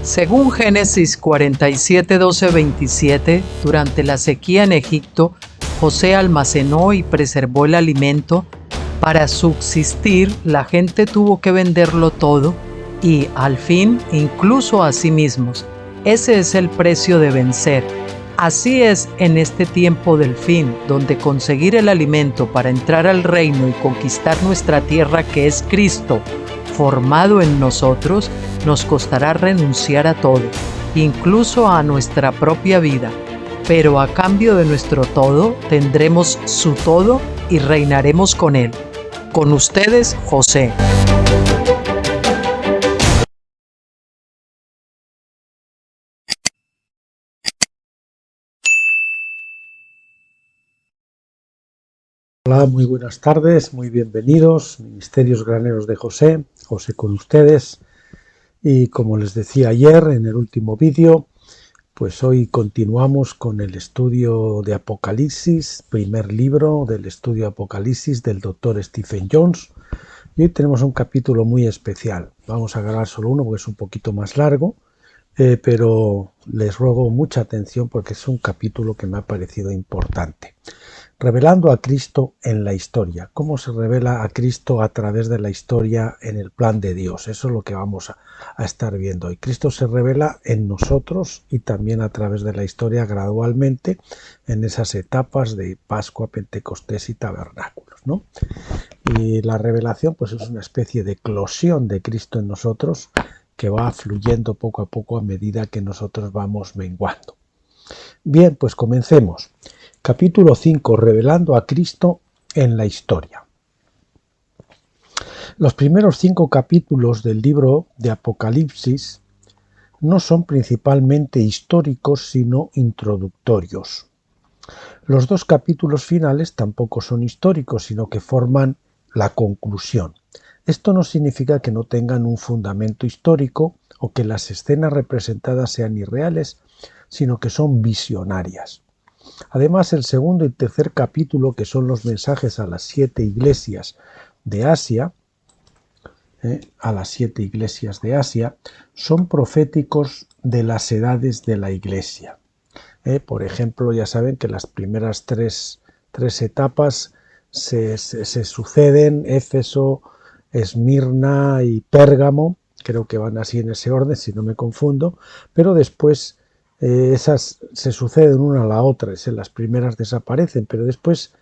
Según Génesis 47, 12, 27, durante la sequía en Egipto, José almacenó y preservó el alimento. Para subsistir, la gente tuvo que venderlo todo y, al fin, incluso a sí mismos. Ese es el precio de vencer. Así es en este tiempo del fin, donde conseguir el alimento para entrar al reino y conquistar nuestra tierra, que es Cristo, formado en nosotros, nos costará renunciar a todo, incluso a nuestra propia vida. Pero a cambio de nuestro todo, tendremos su todo y reinaremos con él. Con ustedes, José. Hola, muy buenas tardes, muy bienvenidos, Ministerios Graneros de José, José con ustedes. Y como les decía ayer en el último vídeo, pues hoy continuamos con el estudio de Apocalipsis, primer libro del estudio Apocalipsis del Dr. Stephen Jones. Y hoy tenemos un capítulo muy especial. Vamos a agarrar solo uno porque es un poquito más largo, pero les ruego mucha atención porque es un capítulo que me ha parecido importante. Revelando a Cristo en la historia. ¿Cómo se revela a Cristo a través de la historia en el plan de Dios? Eso es lo que vamos a estar viendo hoy. Cristo se revela en nosotros y también a través de la historia gradualmente en esas etapas de Pascua, Pentecostés y Tabernáculos, ¿no? Y la revelación pues es una especie de eclosión de Cristo en nosotros que va fluyendo poco a poco a medida que nosotros vamos menguando. Bien, pues comencemos. Capítulo 5. Revelando a Cristo en la historia. Los primeros 5 capítulos del libro de Apocalipsis no son principalmente históricos, sino introductorios. Los 2 capítulos finales tampoco son históricos, sino que forman la conclusión. Esto no significa que no tengan un fundamento histórico o que las escenas representadas sean irreales, sino que son visionarias. Además, el segundo y tercer capítulo, que son los mensajes a las 7 iglesias de Asia, son proféticos de las edades de la iglesia. Por ejemplo, ya saben que las primeras tres etapas se suceden: Éfeso, Esmirna y Pérgamo. Creo que van así en ese orden, si no me confundo, pero después esas se suceden una a la otra. Las primeras desaparecen, pero después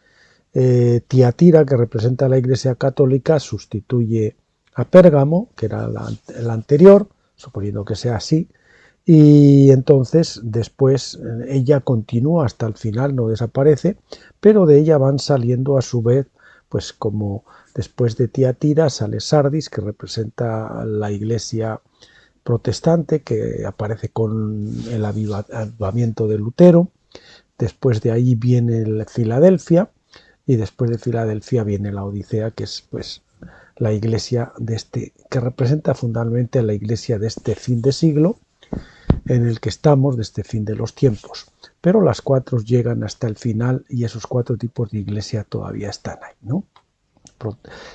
Tiatira, que representa a la Iglesia Católica, sustituye a Pérgamo, que era la anterior, suponiendo que sea así, y entonces después ella continúa hasta el final, no desaparece, pero de ella van saliendo a su vez, pues como después de Tiatira sale Sardis, que representa a la Iglesia protestante, que aparece con el avivamiento de Lutero. Después de ahí viene Filadelfia, y después de Filadelfia viene la Odisea, que es pues la iglesia que representa fundamentalmente a la iglesia de este fin de siglo en el que estamos, de este fin de los tiempos. Pero las 4 llegan hasta el final y esos 4 tipos de iglesia todavía están ahí, ¿no?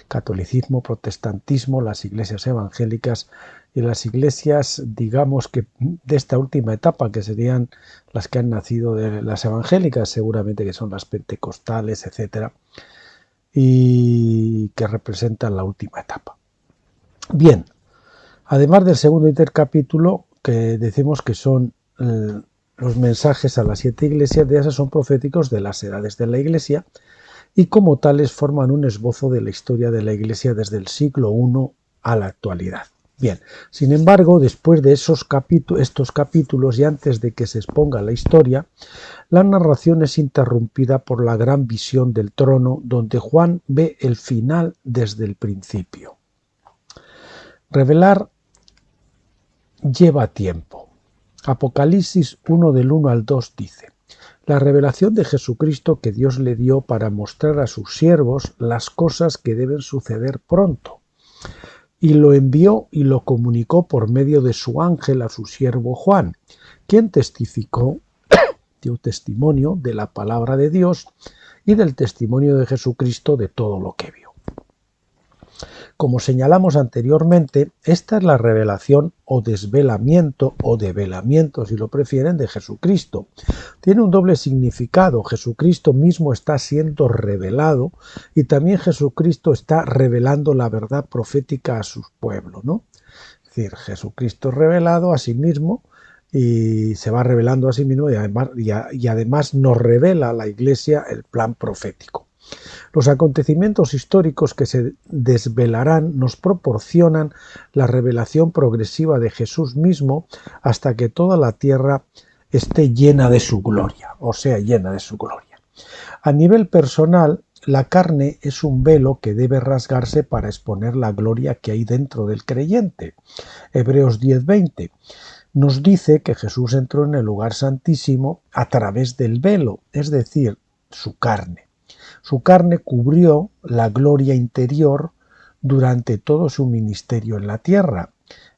Catolicismo, protestantismo, las iglesias evangélicas y las iglesias, digamos que de esta última etapa, que serían las que han nacido de las evangélicas, seguramente que son las pentecostales, etcétera, y que representan la última etapa. Bien, además del segundo y tercer capítulo, que decimos que son los mensajes a las 7 iglesias, de esas son proféticos de las edades de la iglesia, y como tales forman un esbozo de la historia de la Iglesia desde el siglo I a la actualidad. Bien, sin embargo, después de estos capítulos y antes de que se exponga la historia, la narración es interrumpida por la gran visión del trono, donde Juan ve el final desde el principio. Revelar lleva tiempo. Apocalipsis 1 del 1 al 2 dice: la revelación de Jesucristo que Dios le dio para mostrar a sus siervos las cosas que deben suceder pronto. Y lo envió y lo comunicó por medio de su ángel a su siervo Juan, quien dio testimonio de la palabra de Dios y del testimonio de Jesucristo de todo lo que vio. Como señalamos anteriormente, esta es la revelación o desvelamiento o develamiento, si lo prefieren, de Jesucristo. Tiene un doble significado. Jesucristo mismo está siendo revelado y también Jesucristo está revelando la verdad profética a su pueblo, ¿no? Es decir, Jesucristo es revelado a sí mismo y se va revelando a sí mismo y además nos revela a la Iglesia el plan profético. Los acontecimientos históricos que se desvelarán nos proporcionan la revelación progresiva de Jesús mismo hasta que toda la tierra esté llena de su gloria, o sea, llena de su gloria. A nivel personal, la carne es un velo que debe rasgarse para exponer la gloria que hay dentro del creyente. Hebreos 10:20 nos dice que Jesús entró en el lugar santísimo a través del velo, es decir, su carne. Su carne cubrió la gloria interior durante todo su ministerio en la tierra,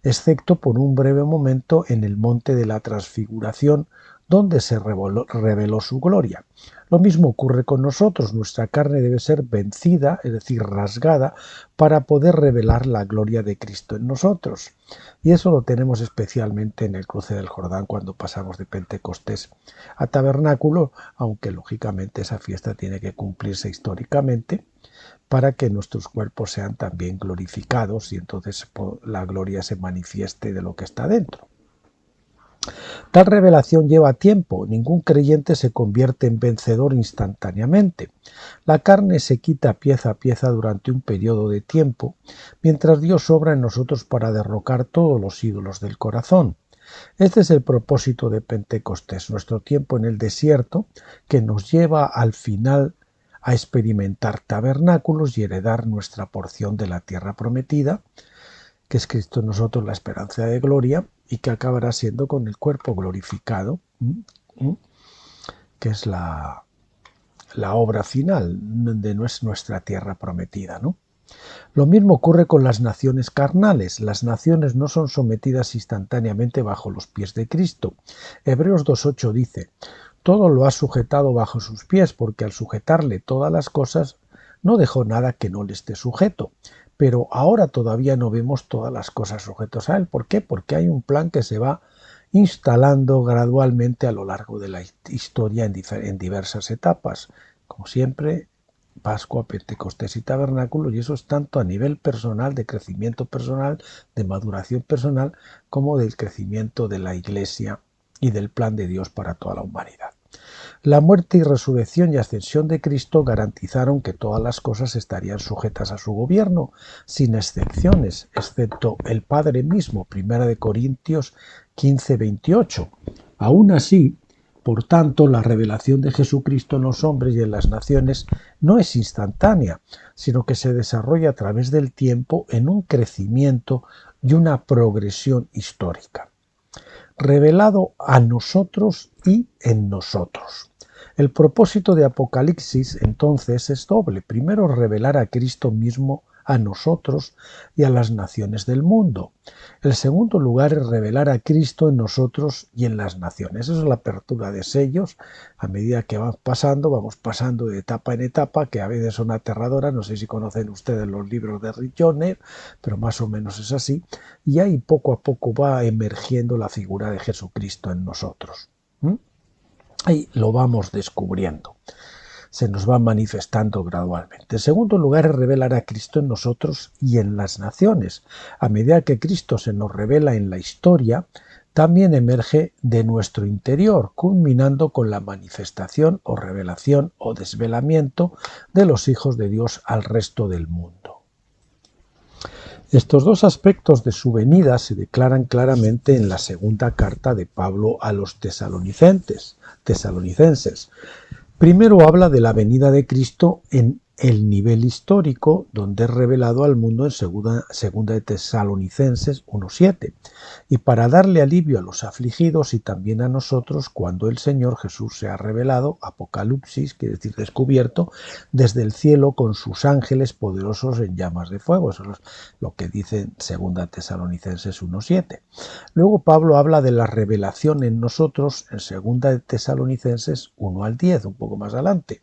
excepto por un breve momento en el monte de la transfiguración, donde se reveló su gloria. Lo mismo ocurre con nosotros. Nuestra carne debe ser vencida, es decir, rasgada, para poder revelar la gloria de Cristo en nosotros. Y eso lo tenemos especialmente en el cruce del Jordán cuando pasamos de Pentecostés a Tabernáculo, aunque lógicamente esa fiesta tiene que cumplirse históricamente para que nuestros cuerpos sean también glorificados y entonces la gloria se manifieste de lo que está dentro. Tal revelación lleva tiempo, ningún creyente se convierte en vencedor instantáneamente. La carne se quita pieza a pieza durante un periodo de tiempo, mientras Dios obra en nosotros para derrocar todos los ídolos del corazón. Este es el propósito de Pentecostés, nuestro tiempo en el desierto, que nos lleva al final a experimentar tabernáculos y heredar nuestra porción de la tierra prometida, que es Cristo en nosotros la esperanza de gloria y que acabará siendo con el cuerpo glorificado, que es la obra final de nuestra tierra prometida, ¿no? Lo mismo ocurre con las naciones carnales. Las naciones no son sometidas instantáneamente bajo los pies de Cristo. Hebreos 2:8 dice: todo lo ha sujetado bajo sus pies, porque al sujetarle todas las cosas no dejó nada que no le esté sujeto. Pero ahora todavía no vemos todas las cosas sujetas a él. ¿Por qué? Porque hay un plan que se va instalando gradualmente a lo largo de la historia en diversas etapas. Como siempre, Pascua, Pentecostés y Tabernáculo, y eso es tanto a nivel personal, de crecimiento personal, de maduración personal, como del crecimiento de la Iglesia y del plan de Dios para toda la humanidad. La muerte y resurrección y ascensión de Cristo garantizaron que todas las cosas estarían sujetas a su gobierno, sin excepciones, excepto el Padre mismo, 1 Corintios 15:28. Aún así, por tanto, la revelación de Jesucristo en los hombres y en las naciones no es instantánea, sino que se desarrolla a través del tiempo en un crecimiento y una progresión histórica. Revelado a nosotros y en nosotros. El propósito de Apocalipsis entonces es doble. Primero, revelar a Cristo mismo a nosotros y a las naciones del mundo. El segundo lugar es revelar a Cristo en nosotros y en las naciones. Esa es la apertura de sellos. A medida que vamos pasando de etapa en etapa, que a veces son aterradoras. No sé si conocen ustedes los libros de Rick Joyner, pero más o menos es así. Y ahí poco a poco va emergiendo la figura de Jesucristo en nosotros. Ahí lo vamos descubriendo. Se nos va manifestando gradualmente. En segundo lugar, es revelar a Cristo en nosotros y en las naciones. A medida que Cristo se nos revela en la historia, también emerge de nuestro interior, culminando con la manifestación o revelación o desvelamiento de los hijos de Dios al resto del mundo. Estos dos aspectos de su venida se declaran claramente en la segunda carta de Pablo a los tesalonicenses. Primero habla de la venida de Cristo en el nivel histórico, donde es revelado al mundo en segunda de Tesalonicenses 1:7, y para darle alivio a los afligidos y también a nosotros cuando el Señor Jesús se ha revelado, Apocalipsis, quiere decir descubierto, desde el cielo con sus ángeles poderosos en llamas de fuego. Eso es lo que dice segunda Tesalonicenses 1:7. Luego Pablo habla de la revelación en nosotros en segunda de Tesalonicenses 1 al 10, un poco más adelante.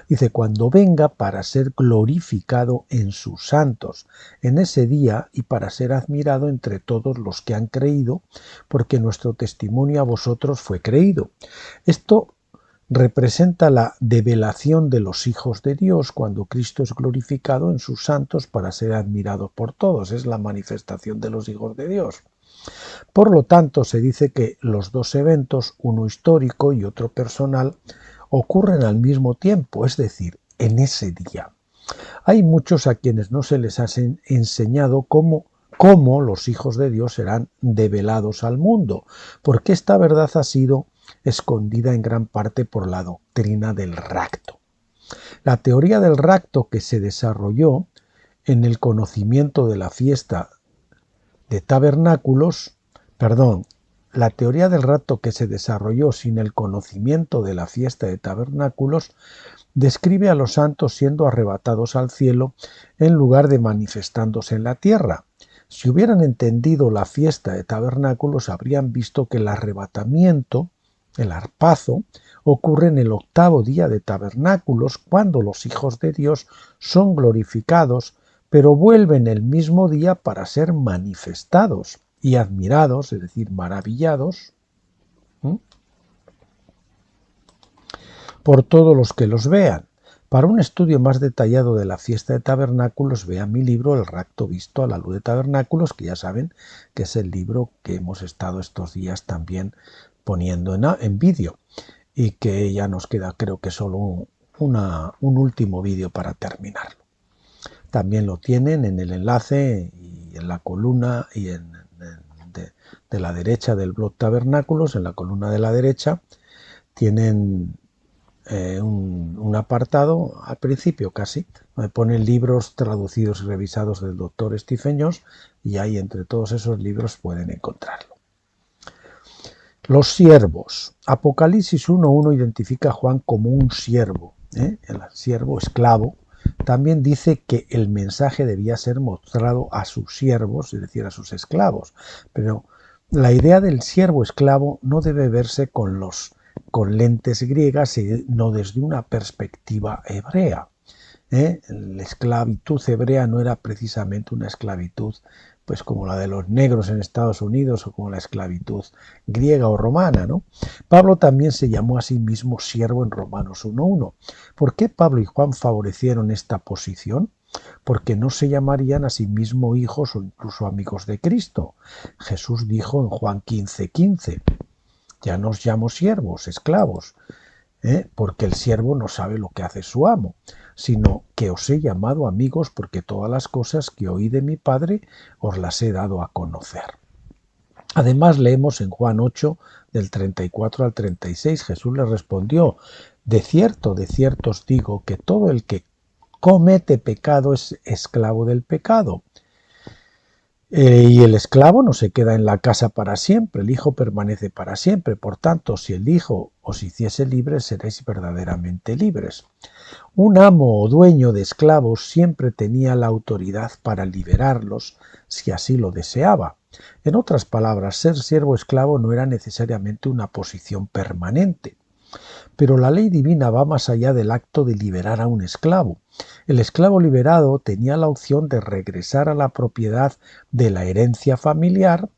Dice, cuando venga para ser glorificado en sus santos en ese día y para ser admirado entre todos los que han creído, porque nuestro testimonio a vosotros fue creído. Esto representa la develación de los hijos de Dios cuando Cristo es glorificado en sus santos para ser admirado por todos. Es la manifestación de los hijos de Dios. Por lo tanto, se dice que los dos eventos, uno histórico y otro personal, ocurren al mismo tiempo, es decir, en ese día. Hay muchos a quienes no se les ha enseñado cómo los hijos de Dios serán develados al mundo, porque esta verdad ha sido escondida en gran parte por la doctrina del rapto. La teoría del rapto que se desarrolló en el conocimiento de la fiesta de tabernáculos, la teoría del rapto que se desarrolló sin el conocimiento de la fiesta de tabernáculos describe a los santos siendo arrebatados al cielo en lugar de manifestándose en la tierra. Si hubieran entendido la fiesta de tabernáculos, habrían visto que el arrebatamiento, el harpazo, ocurre en el octavo día de tabernáculos, cuando los hijos de Dios son glorificados, pero vuelven el mismo día para ser manifestados y admirados, es decir, maravillados, por todos los que los vean. Para un estudio más detallado de la fiesta de tabernáculos, vea mi libro El rapto visto a la luz de tabernáculos, que ya saben que es el libro que hemos estado estos días también poniendo en vídeo, y que ya nos queda, creo que solo un último vídeo para terminarlo. También lo tienen en el enlace y en la columna y de la derecha del blog Tabernáculos, en la columna de la derecha, tienen un apartado al principio casi, donde ponen libros traducidos y revisados del doctor Stephen Jones, y ahí entre todos esos libros pueden encontrarlo. Los siervos. Apocalipsis 1.1 identifica a Juan como un siervo, el siervo esclavo. También dice que el mensaje debía ser mostrado a sus siervos, es decir, a sus esclavos. Pero la idea del siervo esclavo no debe verse con lentes griegas, sino desde una perspectiva hebrea. La esclavitud hebrea no era precisamente una esclavitud pues como la de los negros en Estados Unidos o como la esclavitud griega o romana, ¿no? Pablo también se llamó a sí mismo siervo en Romanos 1.1. ¿Por qué Pablo y Juan favorecieron esta posición? Porque no se llamarían a sí mismo hijos o incluso amigos de Cristo. Jesús dijo en Juan 15:15, ya no os llamo siervos, esclavos, porque el siervo no sabe lo que hace su amo, sino que os he llamado amigos porque todas las cosas que oí de mi Padre os las he dado a conocer. Además leemos en Juan 8, del 34 al 36, Jesús le respondió, de cierto os digo que todo el que comete pecado es esclavo del pecado. Y el esclavo no se queda en la casa para siempre, el Hijo permanece para siempre. Por tanto, si el Hijo os hiciese libres, seréis verdaderamente libres. Un amo o dueño de esclavos siempre tenía la autoridad para liberarlos si así lo deseaba. En otras palabras, ser siervo esclavo no era necesariamente una posición permanente. Pero la ley divina va más allá del acto de liberar a un esclavo. El esclavo liberado tenía la opción de regresar a la propiedad de la herencia familiar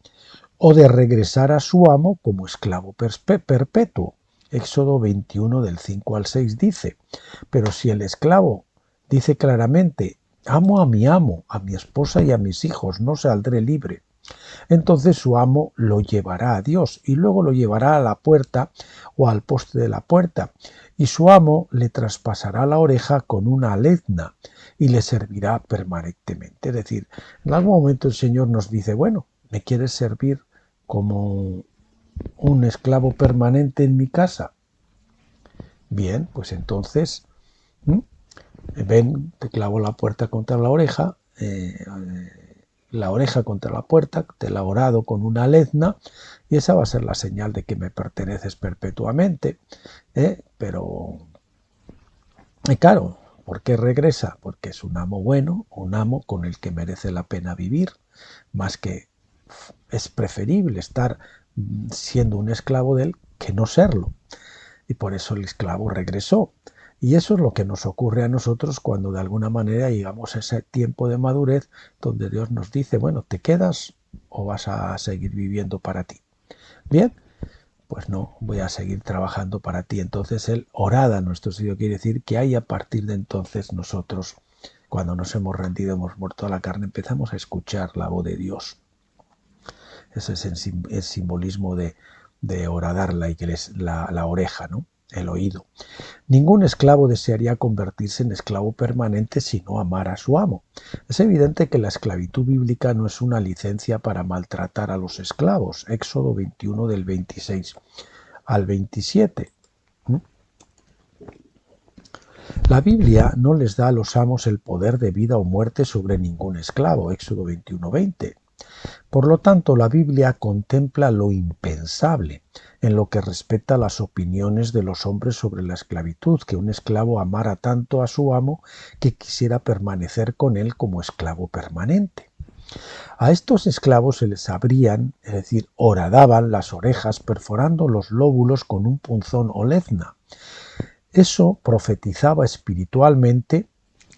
o de regresar a su amo como esclavo perpetuo. Éxodo 21 del 5 al 6 dice, pero si el esclavo dice claramente, amo, a mi esposa y a mis hijos, no saldré libre. Entonces su amo lo llevará a Dios y luego lo llevará a la puerta o al poste de la puerta, y su amo le traspasará la oreja con una alezna y le servirá permanentemente. Es decir, en algún momento el Señor nos dice, bueno, ¿me quieres servir como un esclavo permanente en mi casa? Bien, pues entonces, ven, te clavo la puerta contra la oreja contra la puerta, te la horado con una alezna, y esa va a ser la señal de que me perteneces perpetuamente. Pero, claro, ¿por qué regresa? Porque es un amo bueno, un amo con el que merece la pena vivir, más que es preferible estar siendo un esclavo de él que no serlo. Y por eso el esclavo regresó. Y eso es lo que nos ocurre a nosotros cuando de alguna manera llegamos a ese tiempo de madurez donde Dios nos dice, bueno, ¿te quedas o vas a seguir viviendo para ti? Bien, pues no, voy a seguir trabajando para ti. Entonces Él, orada nuestro Señor, quiere decir que ahí a partir de entonces nosotros, cuando nos hemos rendido, hemos muerto a la carne, empezamos a escuchar la voz de Dios. Ese es el simbolismo de horadar la oreja, ¿no? El oído. Ningún esclavo desearía convertirse en esclavo permanente si no amara a su amo. Es evidente que la esclavitud bíblica no es una licencia para maltratar a los esclavos. Éxodo 21 del 26 al 27. La Biblia no les da a los amos el poder de vida o muerte sobre ningún esclavo. Éxodo 21:20. Por lo tanto, la Biblia contempla lo impensable en lo que respecta a las opiniones de los hombres sobre la esclavitud, que un esclavo amara tanto a su amo que quisiera permanecer con él como esclavo permanente. A estos esclavos se les abrían, es decir, horadaban las orejas perforando los lóbulos con un punzón o lezna. Eso profetizaba espiritualmente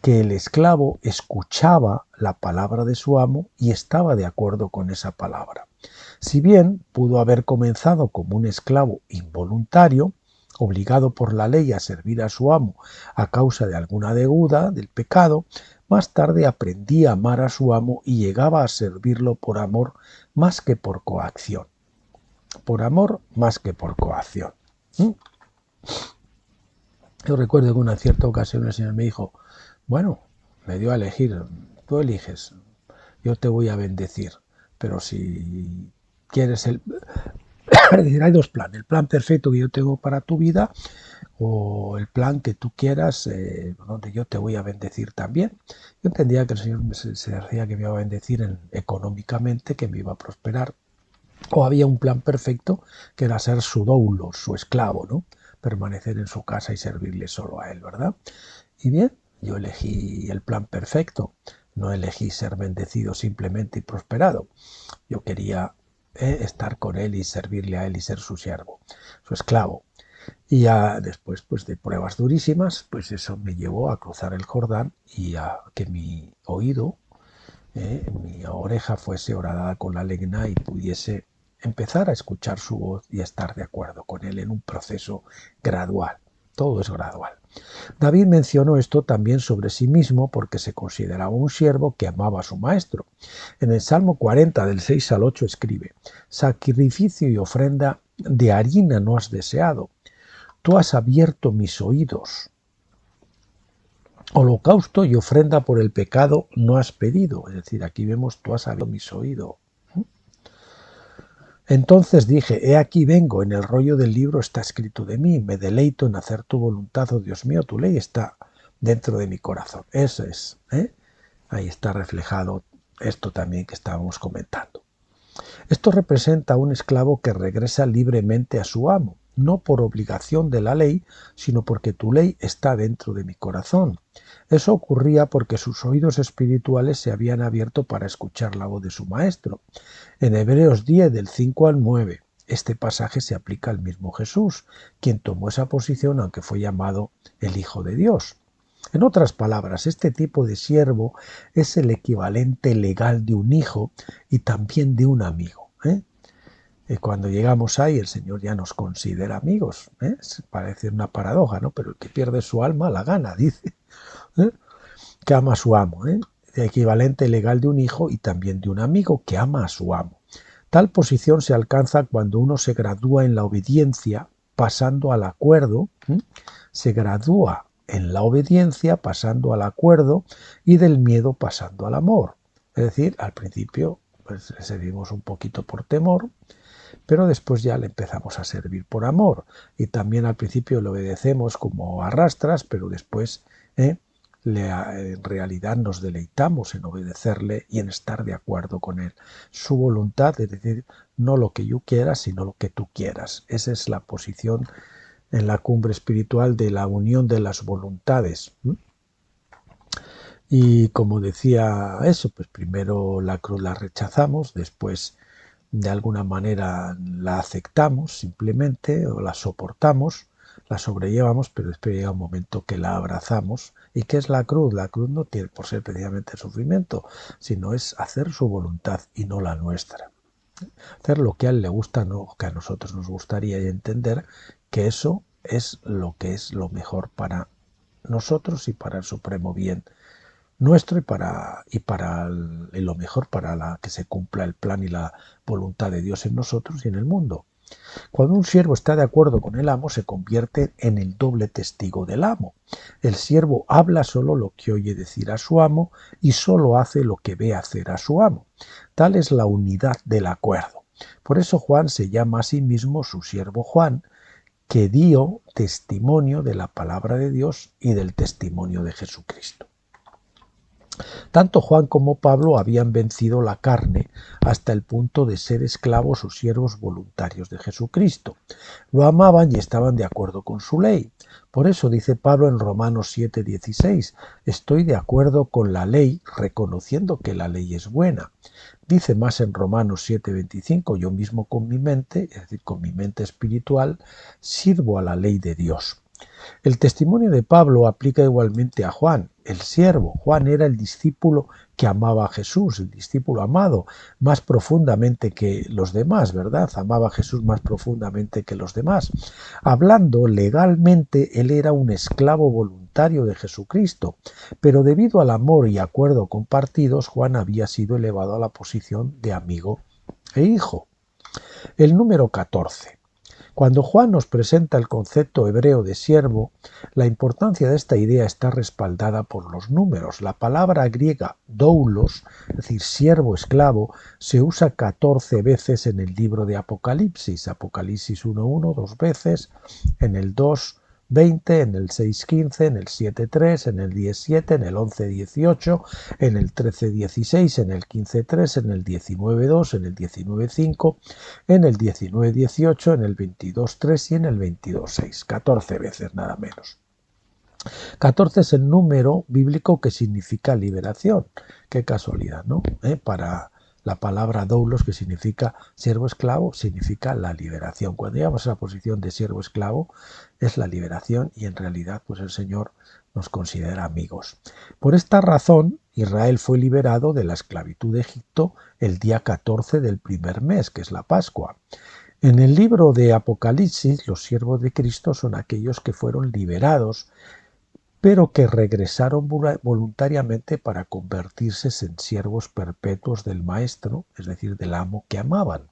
que el esclavo escuchaba la palabra de su amo y estaba de acuerdo con esa palabra. Si bien pudo haber comenzado como un esclavo involuntario, obligado por la ley a servir a su amo a causa de alguna deuda del pecado, más tarde aprendía a amar a su amo y llegaba a servirlo por amor más que por coacción. Por amor más que por coacción. Yo recuerdo que en una cierta ocasión el Señor me dijo, bueno, me dio a elegir, tú eliges, yo te voy a bendecir, pero si quieres el... hay dos planes, el plan perfecto que yo tengo para tu vida o el plan que tú quieras donde yo te voy a bendecir también. Yo entendía que el Señor se decía que me iba a bendecir económicamente, que me iba a prosperar, o había un plan perfecto que era ser su doulo, su esclavo, ¿no? Permanecer en su casa y servirle solo a él, ¿verdad? Y bien, yo elegí el plan perfecto, no elegí ser bendecido simplemente y prosperado. Yo quería estar con él y servirle a él y ser su siervo, su esclavo. Y ya después pues, de pruebas durísimas, pues eso me llevó a cruzar el Jordán y a que mi oído, mi oreja fuese horadada con la legna y pudiese empezar a escuchar su voz y a estar de acuerdo con él en un proceso gradual. Todo es gradual. David mencionó esto también sobre sí mismo porque se consideraba un siervo que amaba a su maestro. En el Salmo 40 del 6 al 8 escribe, sacrificio y ofrenda de harina no has deseado, tú has abierto mis oídos. Holocausto y ofrenda por el pecado no has pedido. Es decir, aquí vemos tú has abierto mis oídos. Entonces dije, he aquí vengo, en el rollo del libro está escrito de mí, me deleito en hacer tu voluntad, oh Dios mío, tu ley está dentro de mi corazón. Eso es, ahí está reflejado esto también que estábamos comentando. Esto representa a un esclavo que regresa libremente a su amo, no por obligación de la ley, sino porque tu ley está dentro de mi corazón. Eso ocurría porque sus oídos espirituales se habían abierto para escuchar la voz de su maestro. En Hebreos 10, del 5 al 9, este pasaje se aplica al mismo Jesús, quien tomó esa posición aunque fue llamado el Hijo de Dios. En otras palabras, este tipo de siervo es el equivalente legal de un hijo y también de un amigo. Cuando llegamos ahí, el Señor ya nos considera amigos. Parece una paradoja, ¿no? Pero el que pierde su alma la gana, dice. Que ama a su amo. El equivalente legal de un hijo y también de un amigo que ama a su amo. Tal posición se alcanza cuando uno se gradúa en la obediencia pasando al acuerdo. Se gradúa en la obediencia pasando al acuerdo y del miedo pasando al amor. Es decir, al principio pues, servimos un poquito por temor, pero después ya le empezamos a servir por amor. Y también al principio le obedecemos como arrastras, pero después en realidad nos deleitamos en obedecerle y en estar de acuerdo con él. Su voluntad, es decir, no lo que yo quiera, sino lo que tú quieras. Esa es la posición en la cumbre espiritual de la unión de las voluntades. Y como decía eso, pues primero la cruz la rechazamos, después de alguna manera la aceptamos simplemente o la soportamos, la sobrellevamos, pero después llega un momento que la abrazamos. ¿Y qué es la cruz? La cruz no tiene por ser precisamente sufrimiento, sino es hacer su voluntad y no la nuestra. Hacer lo que a él le gusta, no que a nosotros nos gustaría, y entender que eso es lo mejor para nosotros y para el supremo bien nuestro y lo mejor para que se cumpla el plan y la voluntad de Dios en nosotros y en el mundo. Cuando un siervo está de acuerdo con el amo, se convierte en el doble testigo del amo. El siervo habla solo lo que oye decir a su amo y solo hace lo que ve hacer a su amo. Tal es la unidad del acuerdo. Por eso Juan se llama a sí mismo su siervo Juan, que dio testimonio de la palabra de Dios y del testimonio de Jesucristo. Tanto Juan como Pablo habían vencido la carne hasta el punto de ser esclavos o siervos voluntarios de Jesucristo. Lo amaban y estaban de acuerdo con su ley. Por eso dice Pablo en Romanos 7:16, estoy de acuerdo con la ley, reconociendo que la ley es buena. Dice más en Romanos 7:25, yo mismo con mi mente, es decir, con mi mente espiritual, sirvo a la ley de Dios. El testimonio de Pablo aplica igualmente a Juan, el siervo. Juan era el discípulo que amaba a Jesús, el discípulo amado, más profundamente que los demás, ¿verdad? Amaba a Jesús más profundamente que los demás. Hablando legalmente, él era un esclavo voluntario de Jesucristo, pero debido al amor y acuerdo compartidos, Juan había sido elevado a la posición de amigo e hijo. El número 14. Cuando Juan nos presenta el concepto hebreo de siervo, la importancia de esta idea está respaldada por los números. La palabra griega doulos, es decir, siervo, esclavo, se usa 14 veces en el libro de Apocalipsis. Apocalipsis 1:1 dos veces, en el 2:20, en el 6:15, en el 7:3, en el 10:7, en el 11:18, en el 13:16, en el 15:3, en el 19:2, en el 19:5, en el 19:18, en el 22:3 y en el 22:6. 14 veces nada menos. 14 es el número bíblico que significa liberación. Qué casualidad, ¿no? Para la palabra doulos, que significa siervo esclavo, significa la liberación. Cuando llegamos a la posición de siervo esclavo, es la liberación y en realidad pues el Señor nos considera amigos. Por esta razón, Israel fue liberado de la esclavitud de Egipto el día 14 del primer mes, que es la Pascua. En el libro de Apocalipsis, los siervos de Cristo son aquellos que fueron liberados, pero que regresaron voluntariamente para convertirse en siervos perpetuos del Maestro, es decir, del amo que amaban.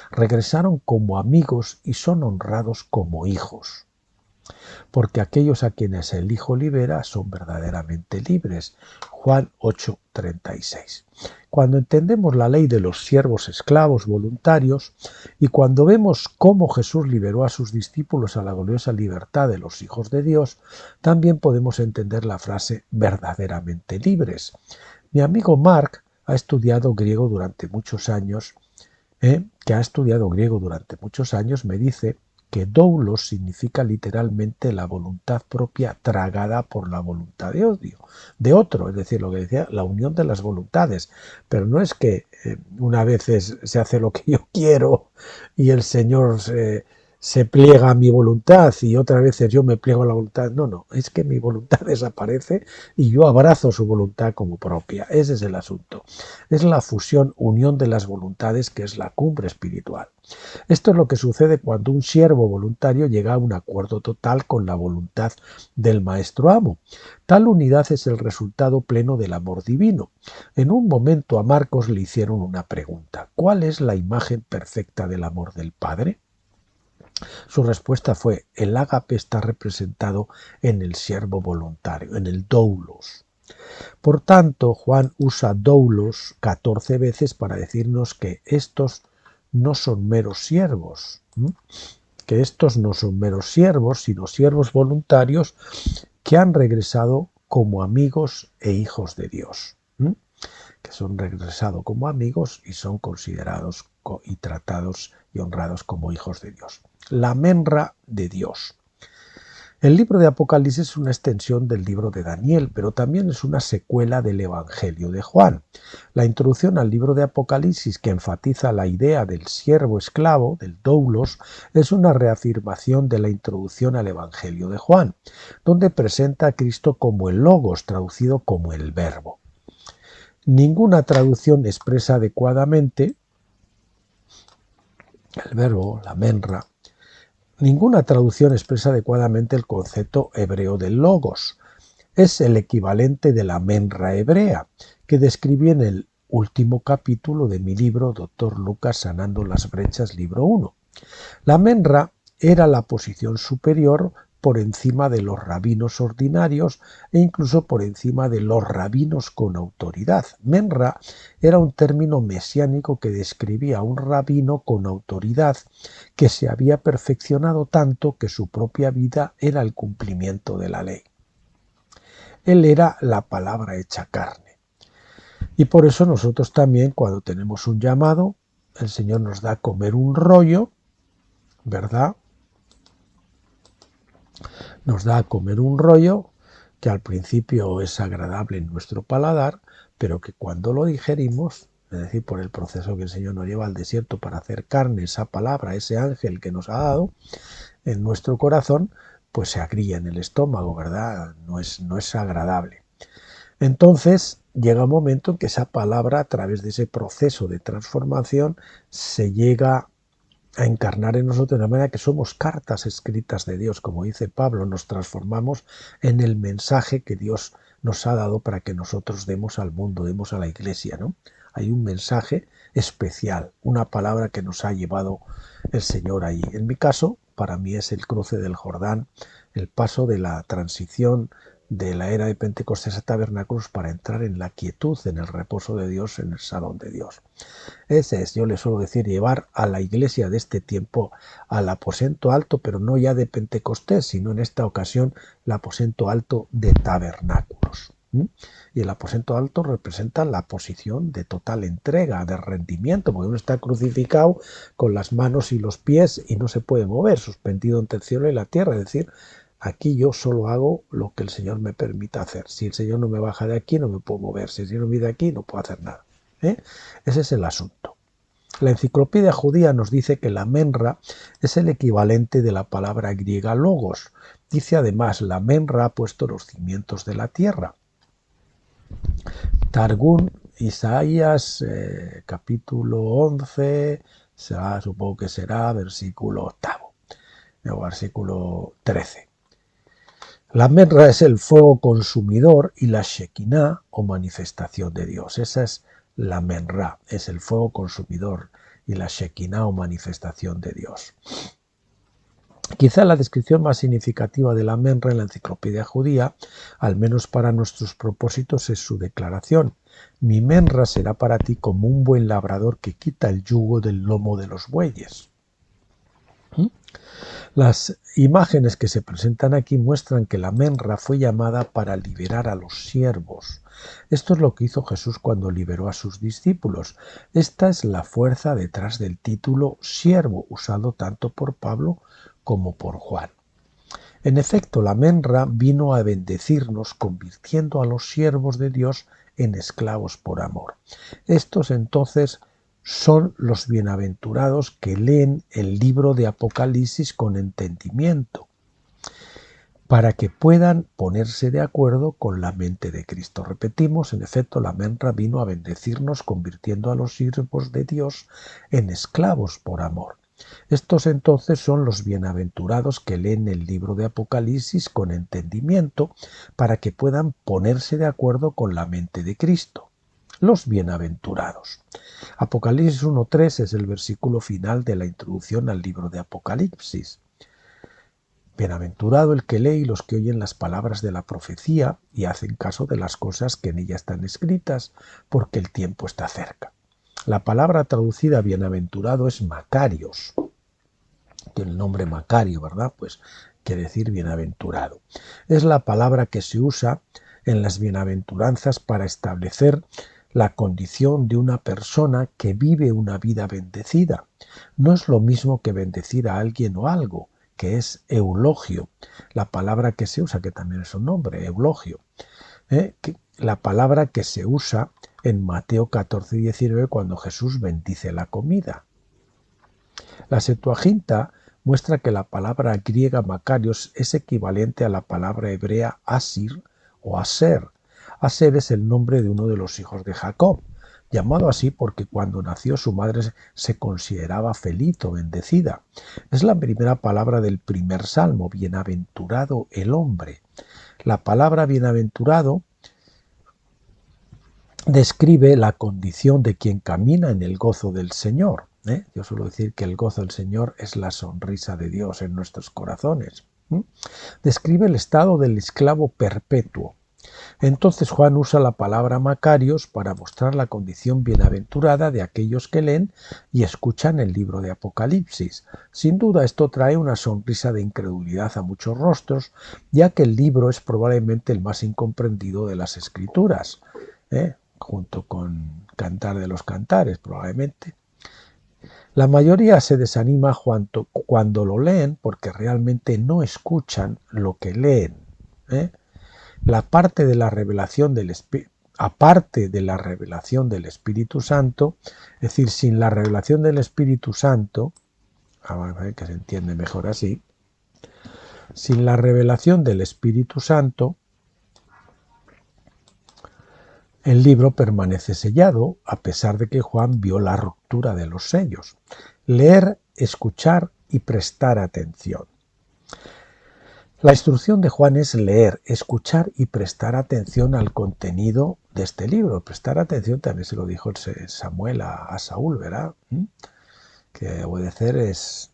Regresaron como amigos y son honrados como hijos, porque aquellos a quienes el Hijo libera son verdaderamente libres. Juan 8:36. Cuando entendemos la ley de los siervos esclavos voluntarios y cuando vemos cómo Jesús liberó a sus discípulos a la gloriosa libertad de los hijos de Dios, también podemos entender la frase verdaderamente libres. Mi amigo Mark ha estudiado griego durante muchos años, me dice que doulos significa literalmente la voluntad propia tragada por la voluntad de otro, es decir, lo que decía, la unión de las voluntades. Pero no es que una vez se hace lo que yo quiero y el Señor se pliega a mi voluntad y otras veces yo me pliego a la voluntad. No, es que mi voluntad desaparece y yo abrazo su voluntad como propia. Ese es el asunto. Es la fusión, unión de las voluntades que es la cumbre espiritual. Esto es lo que sucede cuando un siervo voluntario llega a un acuerdo total con la voluntad del maestro amo. Tal unidad es el resultado pleno del amor divino. En un momento a Marcos le hicieron una pregunta: ¿cuál es la imagen perfecta del amor del Padre? Su respuesta fue: el ágape está representado en el siervo voluntario, en el doulos. Por tanto, Juan usa doulos 14 veces para decirnos que estos no son meros siervos, sino siervos voluntarios que han regresado como amigos e hijos de Dios, que son regresados como amigos y son considerados y tratados y honrados como hijos de Dios. La menra de Dios. El libro de Apocalipsis es una extensión del libro de Daniel, pero también es una secuela del Evangelio de Juan. La introducción al libro de Apocalipsis, que enfatiza la idea del siervo esclavo, del doulos, es una reafirmación de la introducción al Evangelio de Juan, donde presenta a Cristo como el Logos, traducido como el Verbo. Ninguna traducción expresa adecuadamente el verbo, la menra. Ninguna traducción expresa adecuadamente el concepto hebreo del logos. Es el equivalente de la menra hebrea, que describí en el último capítulo de mi libro Dr. Lucas sanando las brechas, libro 1. La menra era la posición superior por encima de los rabinos ordinarios e incluso por encima de los rabinos con autoridad. Menra era un término mesiánico que describía a un rabino con autoridad que se había perfeccionado tanto que su propia vida era el cumplimiento de la ley. Él era la palabra hecha carne. Y por eso nosotros también, cuando tenemos un llamado, el Señor nos da a comer un rollo, ¿verdad? Nos da a comer un rollo que al principio es agradable en nuestro paladar, pero que cuando lo digerimos, es decir, por el proceso que el Señor nos lleva al desierto para hacer carne, esa palabra, ese ángel que nos ha dado en nuestro corazón, pues se agría en el estómago, ¿verdad? No es agradable. Entonces llega un momento en que esa palabra, a través de ese proceso de transformación, se llega a encarnar en nosotros de una manera que somos cartas escritas de Dios, como dice Pablo, nos transformamos en el mensaje que Dios nos ha dado para que nosotros demos al mundo, demos a la iglesia, ¿no? Hay un mensaje especial, una palabra que nos ha llevado el Señor ahí. En mi caso, para mí es el cruce del Jordán, el paso de la transición de la era de Pentecostés a Tabernáculos para entrar en la quietud, en el reposo de Dios, en el salón de Dios. Ese es, yo le suelo decir, llevar a la iglesia de este tiempo al aposento alto, pero no ya de Pentecostés, sino en esta ocasión el aposento alto de Tabernáculos. Y el aposento alto representa la posición de total entrega, de rendimiento, porque uno está crucificado con las manos y los pies y no se puede mover, suspendido entre el cielo y la tierra, es decir, aquí yo solo hago lo que el Señor me permita hacer. Si el Señor no me baja de aquí, no me puedo mover. Si el Señor no me de aquí, no puedo hacer nada. Ese es el asunto. La enciclopedia judía nos dice que la menra es el equivalente de la palabra griega logos. Dice además, la menra ha puesto los cimientos de la tierra. Targum, Isaías, capítulo 11, supongo que será versículo 8, o versículo 13. La menra es el fuego consumidor y la shekinah o manifestación de Dios. Esa es la menra, es el fuego consumidor y la shekinah o manifestación de Dios. Quizá la descripción más significativa de la menra en la enciclopedia judía, al menos para nuestros propósitos, es su declaración: mi menra será para ti como un buen labrador que quita el yugo del lomo de los bueyes. Las imágenes que se presentan aquí muestran que la menra fue llamada para liberar a los siervos. Esto es lo que hizo Jesús cuando liberó a sus discípulos. Esta es la fuerza detrás del título siervo, usado tanto por Pablo como por Juan. En efecto, la menra vino a bendecirnos, convirtiendo a los siervos de Dios en esclavos por amor. Estos entonces son los bienaventurados que leen el libro de Apocalipsis con entendimiento, para que puedan ponerse de acuerdo con la mente de Cristo. Repetimos, en efecto, la menra vino a bendecirnos, convirtiendo a los siervos de Dios en esclavos por amor. Estos entonces son los bienaventurados que leen el libro de Apocalipsis con entendimiento, para que puedan ponerse de acuerdo con la mente de Cristo. Los bienaventurados. Apocalipsis 1.3 es el versículo final de la introducción al libro de Apocalipsis. Bienaventurado el que lee y los que oyen las palabras de la profecía y hacen caso de las cosas que en ella están escritas, porque el tiempo está cerca. La palabra traducida bienaventurado es Macarios. Tiene el nombre Macario, ¿verdad? Pues quiere decir bienaventurado. Es la palabra que se usa en las bienaventuranzas para establecer la condición de una persona que vive una vida bendecida. No es lo mismo que bendecir a alguien o algo, que es eulogio, la palabra que se usa, que también es un nombre, eulogio, la palabra que se usa en Mateo 14 y 19 cuando Jesús bendice la comida. La Septuaginta muestra que la palabra griega Macarios es equivalente a la palabra hebrea Asir o Aser. Aser es el nombre de uno de los hijos de Jacob, llamado así porque cuando nació su madre se consideraba feliz o bendecida. Es la primera palabra del primer salmo, bienaventurado el hombre. La palabra bienaventurado describe la condición de quien camina en el gozo del Señor. Yo suelo decir que el gozo del Señor es la sonrisa de Dios en nuestros corazones. Describe el estado del esclavo perpetuo. Entonces Juan usa la palabra Macarios para mostrar la condición bienaventurada de aquellos que leen y escuchan el libro de Apocalipsis. Sin duda esto trae una sonrisa de incredulidad a muchos rostros, ya que el libro es probablemente el más incomprendido de las Escrituras, junto con Cantar de los Cantares probablemente. La mayoría se desanima cuando lo leen porque realmente no escuchan lo que leen. La parte de la revelación aparte de la revelación del Espíritu Santo, es decir, sin la revelación del Espíritu Santo, a ver que se entiende mejor así, sin la revelación del Espíritu Santo, el libro permanece sellado, a pesar de que Juan vio la ruptura de los sellos. Leer, escuchar y prestar atención. La instrucción de Juan es leer, escuchar y prestar atención al contenido de este libro. Prestar atención también se lo dijo Samuel a Saúl, ¿verdad? Que obedecer es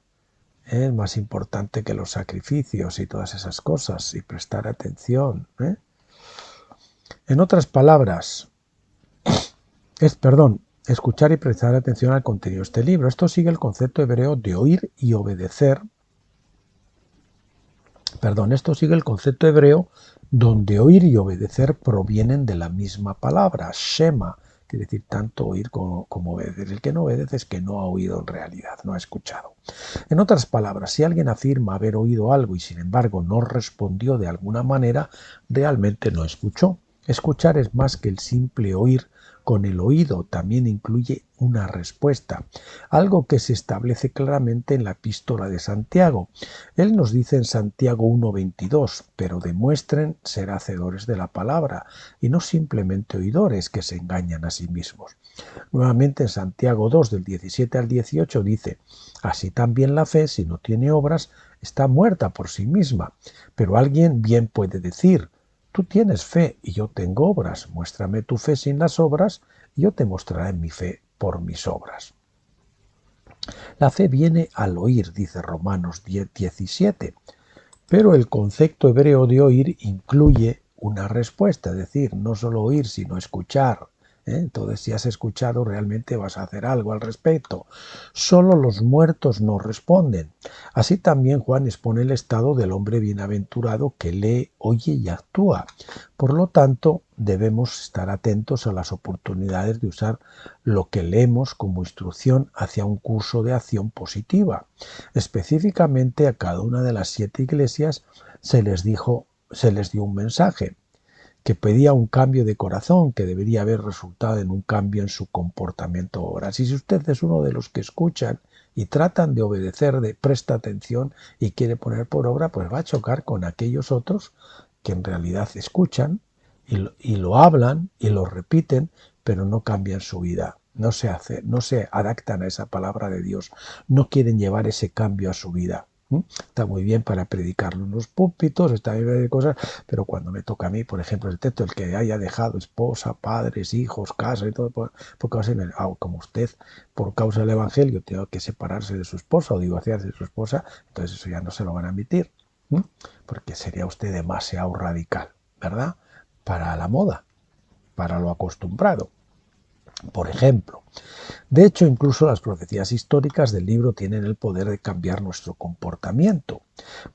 más importante que los sacrificios y todas esas cosas, y prestar atención. En otras palabras, escuchar y prestar atención al contenido de este libro. Esto sigue el concepto hebreo de oír y obedecer. Esto sigue el concepto hebreo donde oír y obedecer provienen de la misma palabra, Shema, quiere decir tanto oír como obedecer. El que no obedece es que no ha oído en realidad, no ha escuchado. En otras palabras, si alguien afirma haber oído algo y sin embargo no respondió de alguna manera, realmente no escuchó. Escuchar es más que el simple oír con el oído, también incluye una respuesta, algo que se establece claramente en la epístola de Santiago. Él nos dice en Santiago 1:22, pero demuestren ser hacedores de la palabra y no simplemente oidores que se engañan a sí mismos. Nuevamente en Santiago 2, del 17 al 18 dice, así también la fe, si no tiene obras, está muerta por sí misma, pero alguien bien puede decir, tú tienes fe y yo tengo obras. Muéstrame tu fe sin las obras y yo te mostraré mi fe por mis obras. La fe viene al oír, dice Romanos 10:17. Pero el concepto hebreo de oír incluye una respuesta, es decir, no solo oír, sino escuchar. Entonces, si has escuchado, realmente vas a hacer algo al respecto. Solo los muertos no responden. Así también Juan expone el estado del hombre bienaventurado que lee, oye y actúa. Por lo tanto, debemos estar atentos a las oportunidades de usar lo que leemos como instrucción hacia un curso de acción positiva. Específicamente, a cada una de las 7 iglesias se les dio un mensaje que pedía un cambio de corazón que debería haber resultado en un cambio en su comportamiento o obras. Y si usted es uno de los que escuchan y tratan de obedecer, presta atención y quiere poner por obra, pues va a chocar con aquellos otros que en realidad escuchan y lo hablan y lo repiten, pero no cambian su vida. No se adaptan a esa palabra de Dios, no quieren llevar ese cambio a su vida. Está muy bien para predicarlo en los púlpitos, está bien de cosas, pero cuando me toca a mí, por ejemplo, el texto, el que haya dejado esposa, padres, hijos, casa y todo, por causa como usted, por causa del Evangelio, tengo que separarse de su esposa o divorciarse de su esposa, entonces eso ya no se lo van a admitir, porque sería usted demasiado radical, ¿verdad? Para la moda, para lo acostumbrado. Por ejemplo, de hecho, incluso las profecías históricas del libro tienen el poder de cambiar nuestro comportamiento.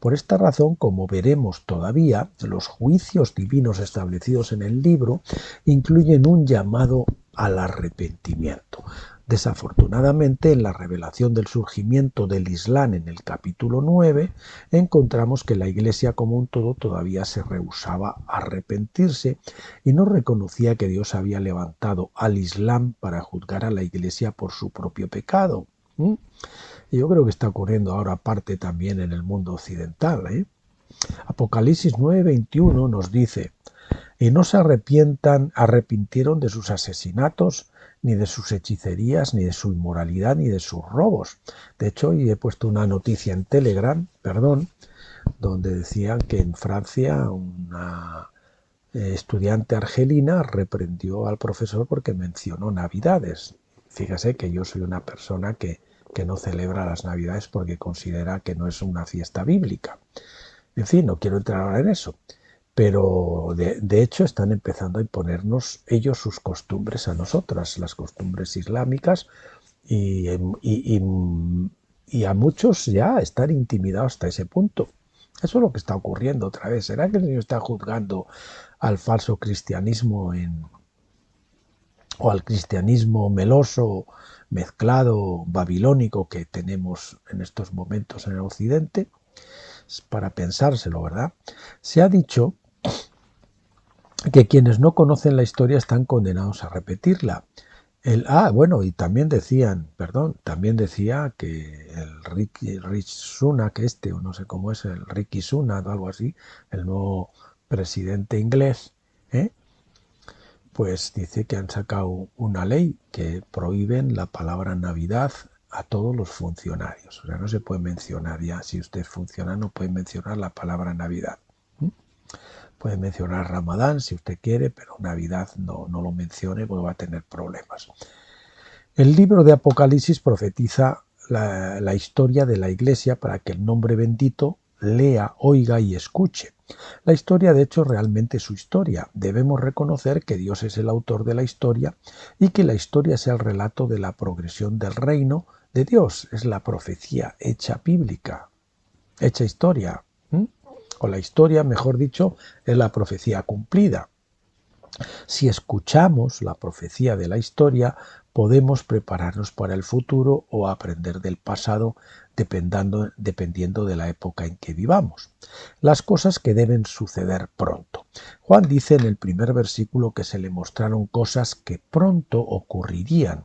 Por esta razón, como veremos todavía, los juicios divinos establecidos en el libro incluyen un llamado al arrepentimiento. Desafortunadamente, en la revelación del surgimiento del Islam en el capítulo 9, encontramos que la Iglesia como un todo todavía se rehusaba a arrepentirse y no reconocía que Dios había levantado al Islam para juzgar a la Iglesia por su propio pecado. Y yo creo que está ocurriendo ahora parte también en el mundo occidental. Apocalipsis 9:21 nos dice: y no se arrepintieron de sus asesinatos, ni de sus hechicerías, ni de su inmoralidad, ni de sus robos. De hecho, hoy he puesto una noticia en Telegram, donde decían que en Francia una estudiante argelina reprendió al profesor porque mencionó Navidades. Fíjese que yo soy una persona que no celebra las Navidades porque considera que no es una fiesta bíblica. En fin, no quiero entrar ahora en eso. Pero de hecho están empezando a imponernos ellos sus costumbres a nosotras, las costumbres islámicas, y a muchos ya están intimidados hasta ese punto. Eso es lo que está ocurriendo otra vez. ¿Será que el Señor está juzgando al falso cristianismo o al cristianismo meloso, mezclado, babilónico que tenemos en estos momentos en el Occidente? Es para pensárselo, ¿verdad? Se ha dicho que quienes no conocen la historia están condenados a repetirla. Y también decía que el Rishi Sunak o no sé cómo es, el Rishi Sunak o algo así, el nuevo presidente inglés, pues dice que han sacado una ley que prohíben la palabra Navidad a todos los funcionarios. O sea, no se puede mencionar ya, si usted es funcionario, no puede mencionar la palabra Navidad. Puede mencionar Ramadán si usted quiere, pero Navidad no lo mencione porque va a tener problemas. El libro de Apocalipsis profetiza la historia de la Iglesia para que el nombre bendito lea, oiga y escuche. La historia, de hecho, realmente es su historia. Debemos reconocer que Dios es el autor de la historia y que la historia es el relato de la progresión del reino de Dios. Es la profecía hecha bíblica, hecha historia. O la historia, mejor dicho, es la profecía cumplida. Si escuchamos la profecía de la historia, podemos prepararnos para el futuro o aprender del pasado dependiendo de la época en que vivamos. Las cosas que deben suceder pronto. Juan dice en el primer versículo que se le mostraron cosas que pronto ocurrirían.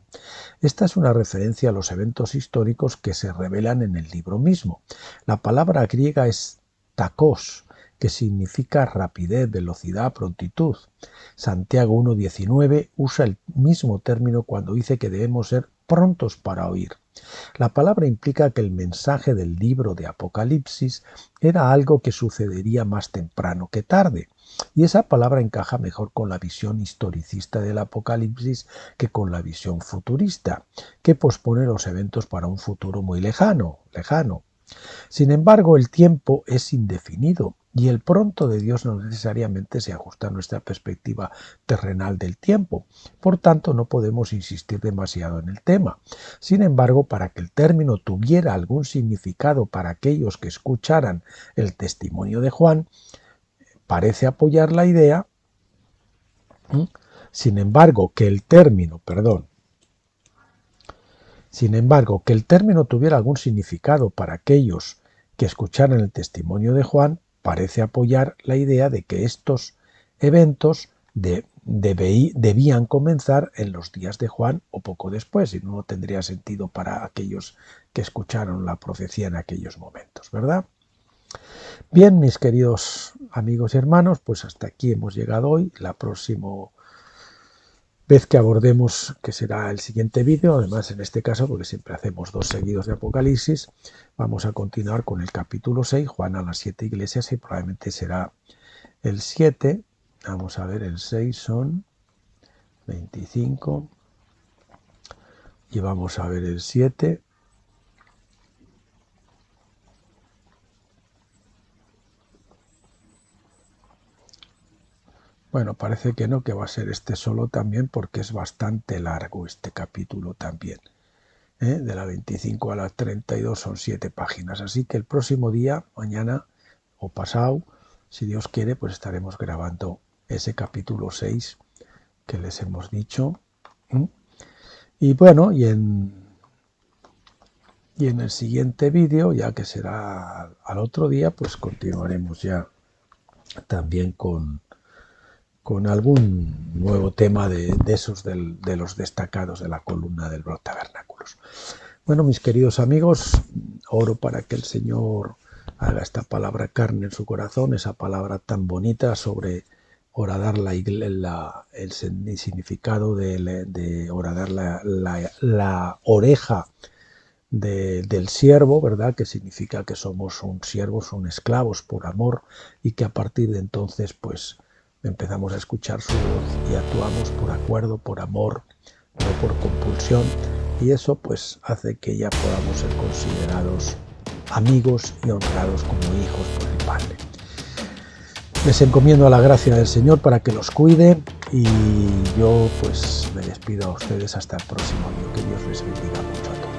Esta es una referencia a los eventos históricos que se revelan en el libro mismo. La palabra griega es takos, que significa rapidez, velocidad, prontitud. Santiago 1:19 usa el mismo término cuando dice que debemos ser prontos para oír. La palabra implica que el mensaje del libro de Apocalipsis era algo que sucedería más temprano que tarde, y esa palabra encaja mejor con la visión historicista del Apocalipsis que con la visión futurista, que pospone los eventos para un futuro muy lejano. Sin embargo, el tiempo es indefinido y el pronto de Dios no necesariamente se ajusta a nuestra perspectiva terrenal del tiempo. Por tanto, no podemos insistir demasiado en el tema. Sin embargo, para que el término tuviera algún significado para aquellos que escucharan el testimonio de Juan, parece apoyar la idea. Sin embargo, que el término tuviera algún significado para aquellos que escucharan el testimonio de Juan, parece apoyar la idea de que estos eventos debían comenzar en los días de Juan o poco después, y no tendría sentido para aquellos que escucharon la profecía en aquellos momentos, ¿verdad? Bien, mis queridos amigos y hermanos, pues hasta aquí hemos llegado hoy. La próxima vez que abordemos, que será el siguiente vídeo, además en este caso, porque siempre hacemos 2 seguidos de Apocalipsis, vamos a continuar con el capítulo 6, Juan a las 7 iglesias, y probablemente será el 7, vamos a ver, el 6 son 25, y vamos a ver el 7, bueno, parece que no, que va a ser este solo también, porque es bastante largo este capítulo también. De la 25 a la 32 son 7 páginas, así que el próximo día, mañana o pasado, si Dios quiere, pues estaremos grabando ese capítulo 6 que les hemos dicho. Y bueno, y en el siguiente vídeo, ya que será al otro día, pues continuaremos ya también con algún nuevo tema de esos de los destacados de la columna del blog Tabernáculos. Bueno, mis queridos amigos, oro para que el Señor haga esta palabra carne en su corazón, esa palabra tan bonita sobre horadar el significado de horadar la oreja del siervo, ¿verdad? Que significa que somos un siervos, son esclavos por amor, y que a partir de entonces pues empezamos a escuchar su voz y actuamos por acuerdo, por amor, no por compulsión, y eso pues hace que ya podamos ser considerados amigos y honrados como hijos por el Padre. Les encomiendo a la gracia del Señor para que los cuide, y yo pues me despido a ustedes hasta el próximo año. Que Dios les bendiga mucho a todos.